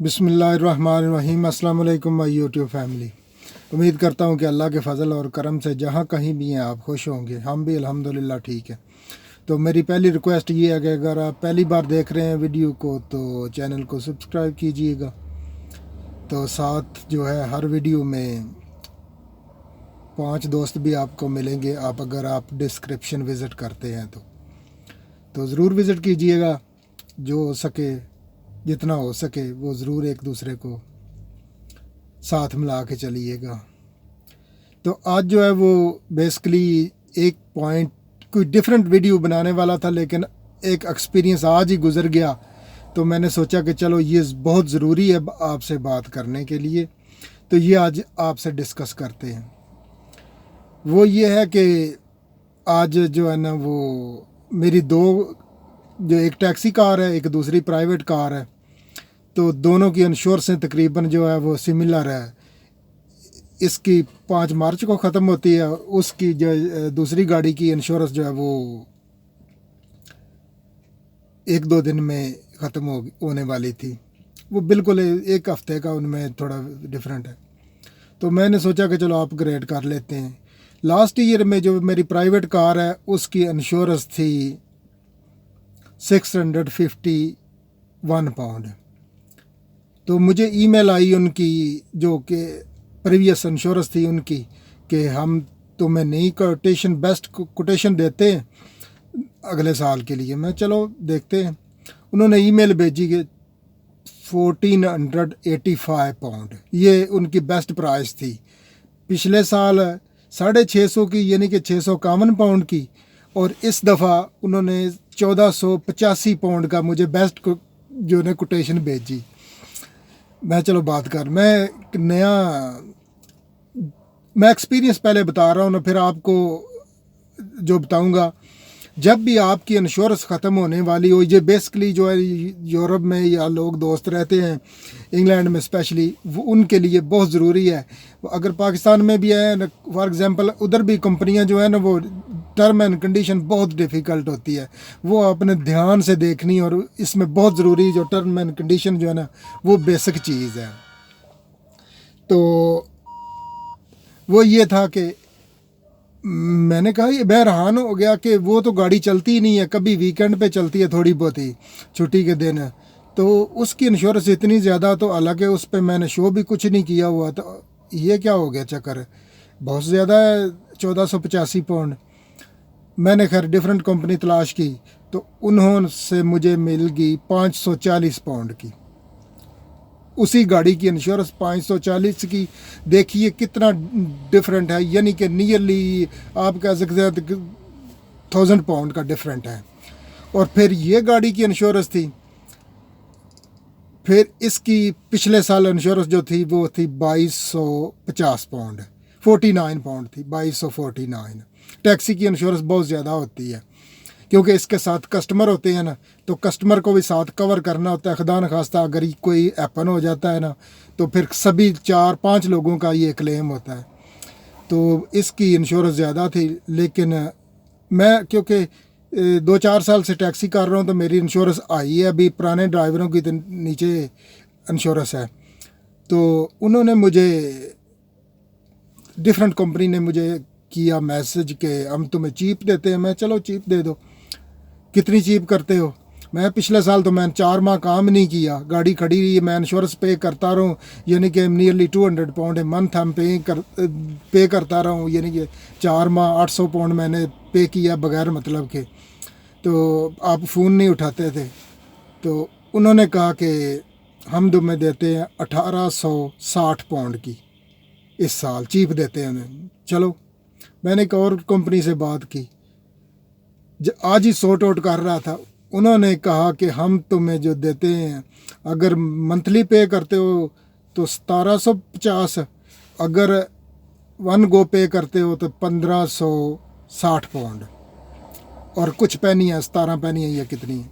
बिस्मिल्लाहिर्रहमानिर्रहीम। अस्सलाम वालेकुम माय यूट्यूब फैमिली। उम्मीद करता हूँ कि अल्लाह के फ़ज़ल और करम से जहाँ कहीं भी हैं आप खुश होंगे। हम भी अल्हम्दुलिल्लाह ठीक है। तो मेरी पहली रिक्वेस्ट ये है कि अगर आप पहली बार देख रहे हैं वीडियो को तो चैनल को सब्सक्राइब कीजिएगा। तो साथ जो है हर वीडियो में 5 दोस्त भी आपको मिलेंगे आप अगर आप डिस्क्रिप्शन विज़िट करते हैं तो ज़रूर विज़िट कीजिएगा। जो हो सके जितना हो सके वो ज़रूर एक दूसरे को साथ मिला के चलिएगा। तो आज जो है वो बेसिकली एक पॉइंट कोई डिफरेंट वीडियो बनाने वाला था, लेकिन एक एक्सपीरियंस आज ही गुज़र गया तो मैंने सोचा कि चलो ये बहुत ज़रूरी है आपसे बात करने के लिए, तो ये आज आपसे डिस्कस करते हैं। वो ये है कि आज जो है ना वो मेरी दो जो एक टैक्सी कार है एक दूसरी प्राइवेट कार है, तो दोनों की इंश्योरेंस तकरीबन जो है वो सिमिलर है। इसकी 5 मार्च को ख़त्म होती है, उसकी जो दूसरी गाड़ी की इंश्योरेंस जो है वो 1-2 दिन में ख़त्म होने वाली थी। वो बिल्कुल एक हफ़्ते का उनमें थोड़ा डिफरेंट है। तो मैंने सोचा कि चलो अपग्रेड कर लेते हैं। लास्ट ईयर में जो मेरी प्राइवेट कार है उसकी इंश्योरेंस थी 651 पाउंड। तो मुझे ईमेल आई उनकी जो कि प्रीवियस इंश्योरेंस थी उनकी कि हम तुम्हें नई कोटेशन बेस्ट कोटेशन देते हैं अगले साल के लिए। मैं चलो देखते हैं। उन्होंने ईमेल भेजी कि 1485 पाउंड ये उनकी बेस्ट प्राइस थी। पिछले साल 650 की यानी कि 651 पाउंड की, और इस दफ़ा उन्होंने 1485 पाउंड का मुझे बेस्ट जो है कोटेशन भेजी। मैं चलो बात कर मैं एक्सपीरियंस पहले बता रहा हूँ ना, फिर आपको जो बताऊँगा। जब भी आपकी इंश्योरेंस ख़त्म होने वाली हो, ये बेसिकली जो है यूरोप में या लोग दोस्त रहते हैं इंग्लैंड में स्पेशली, वो उनके लिए बहुत ज़रूरी है। अगर पाकिस्तान में भी है फॉर एग्ज़ाम्पल, उधर भी कंपनियां जो है ना वो टर्म एंड कंडीशन बहुत डिफ़िकल्ट होती है, वो आपने ध्यान से देखनी। और इसमें बहुत ज़रूरी जो टर्म एंड कंडीशन जो है ना वो बेसिक चीज़ है। तो वो ये था कि मैंने कहा ये मैं हैरान हो गया कि वो तो गाड़ी चलती ही नहीं है, कभी वीकेंड पे चलती है थोड़ी बहुत ही, छुट्टी के दिन, तो उसकी इंश्योरेंस इतनी ज़्यादा। तो हालांकि उस पर मैंने शो भी कुछ नहीं किया हुआ, तो ये क्या हो गया चक्कर, बहुत ज़्यादा है 1485 पाउंड। मैंने खैर डिफरेंट कंपनी तलाश की तो उन्होंने मुझे मिल गई 540 पाउंड की। उसी गाड़ी की इंश्योरेंस 540 की। देखिए कितना डिफरेंट है, यानी कि नियरली आप कह सकते हैं 1000 पाउंड का डिफरेंट है। और फिर ये गाड़ी की इंश्योरेंस थी, फिर इसकी पिछले साल इंश्योरेंस जो थी वो थी 2250 पाउंड, 49 पाउंड थी, 2249। टैक्सी की इंश्योरेंस बहुत ज़्यादा होती है क्योंकि इसके साथ कस्टमर होते हैं ना, तो कस्टमर को भी साथ कवर करना होता है। खुदा न खास्ता अगर कोई हैपन हो जाता है ना तो फिर सभी 4-5 लोगों का ये क्लेम होता है। तो इसकी इंश्योरेंस ज़्यादा थी, लेकिन मैं क्योंकि 2-4 साल से टैक्सी कर रहा हूँ तो मेरी इंश्योरेंस आई है। अभी पुराने ड्राइवरों की नीचे इंश्योरेंस है। तो उन्होंने मुझे डिफरेंट कंपनी ने मुझे किया मैसेज कि हम तुम्हें चीप देते हैं। मैं चलो चीप दे दो। कितनी चीप करते हो? मैं पिछले साल तो मैंने 4 माह काम नहीं किया, गाड़ी खड़ी रही, मैं इंश्योरेंस पे करता रहा हूँ, यानी कि नियरली 200 पाउंड ए मंथ हम पे करता रहा हूँ, यानी कि 4 माह 800 पाउंड मैंने पे किया बगैर मतलब के। तो आप फ़ोन नहीं उठाते थे, तो उन्होंने कहा कि हम तुम्हें देते हैं 1860 पाउंड की इस साल, चीप देते हैं उन्हें। चलो मैंने एक और कंपनी से बात की, आज ही सॉर्ट आउट कर रहा था। उन्होंने कहा कि हम तुम्हें जो देते हैं, अगर मंथली पे करते हो तो 1750, अगर वन गो पे करते हो तो 1560 पाउंड और कुछ पैनी है, 17 पैनी है या कितनी है।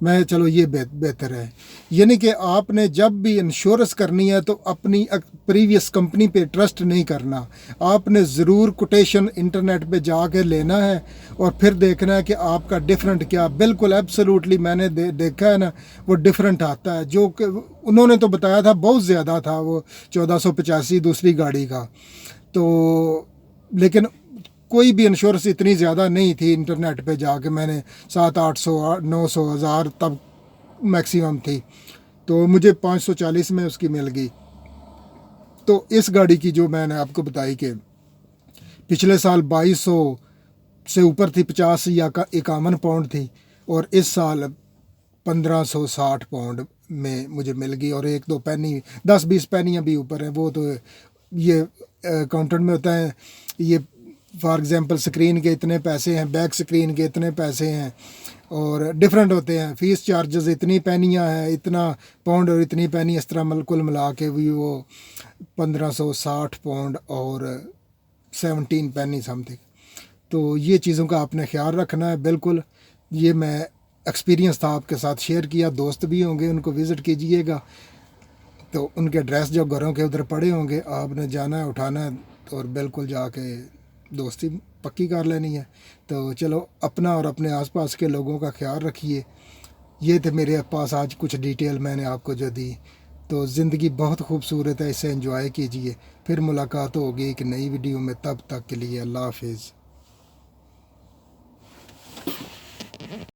मैं चलो ये बेहतर है। यानी कि आपने जब भी इंश्योरेंस करनी है तो अपनी प्रीवियस कंपनी पे ट्रस्ट नहीं करना, आपने ज़रूर कोटेशन इंटरनेट पे जाके लेना है और फिर देखना है कि आपका डिफरेंट क्या, बिल्कुल एब्सोल्युटली मैंने देखा है ना, वो डिफरेंट आता है। जो कि उन्होंने तो बताया था बहुत ज़्यादा था वो 1485 दूसरी गाड़ी का, तो लेकिन कोई भी इंश्योरेंस इतनी ज़्यादा नहीं थी। इंटरनेट पे जाके मैंने 700-800 900 हज़ार तब मैक्सिमम थी, तो मुझे 540 में उसकी मिल गई। तो इस गाड़ी की जो मैंने आपको बताई कि पिछले साल 2200 से ऊपर थी, 50 या 51 पाउंड थी, और इस साल 1560 पाउंड में मुझे मिल गई। और एक दो पैनी 10-20 पैनियाँ भी ऊपर हैं, वो तो ये अकाउंटेंट में होता है। ये फॉर एग्ज़ाम्पल स्क्रीन के इतने पैसे हैं, बैक स्क्रीन के इतने पैसे हैं, और डिफरेंट होते हैं। फ़ीस चार्जेस इतनी पैनियाँ हैं, इतना पाउंड और इतनी पैनी, इस तरह कुल मिला के भी वो 1560 पाउंड और 17 पैनी समथिंग। तो ये चीज़ों का आपने ख्याल रखना है बिल्कुल। ये मैं एक्सपीरियंस था आपके साथ शेयर किया। दोस्त भी होंगे, उनको विज़िट कीजिएगा, तो उनके एड्रेस जो घरों के उधर पड़े होंगे, आपने जाना है, उठाना है और बिल्कुल जाके दोस्ती पक्की कर लेनी है। तो चलो, अपना और अपने आसपास के लोगों का ख्याल रखिए। ये थे मेरे पास आज कुछ डिटेल मैंने आपको जो दी। तो ज़िंदगी बहुत खूबसूरत है, इसे एंजॉय कीजिए। फिर मुलाकात होगी एक नई वीडियो में, तब तक के लिए अल्लाह हाफिज़।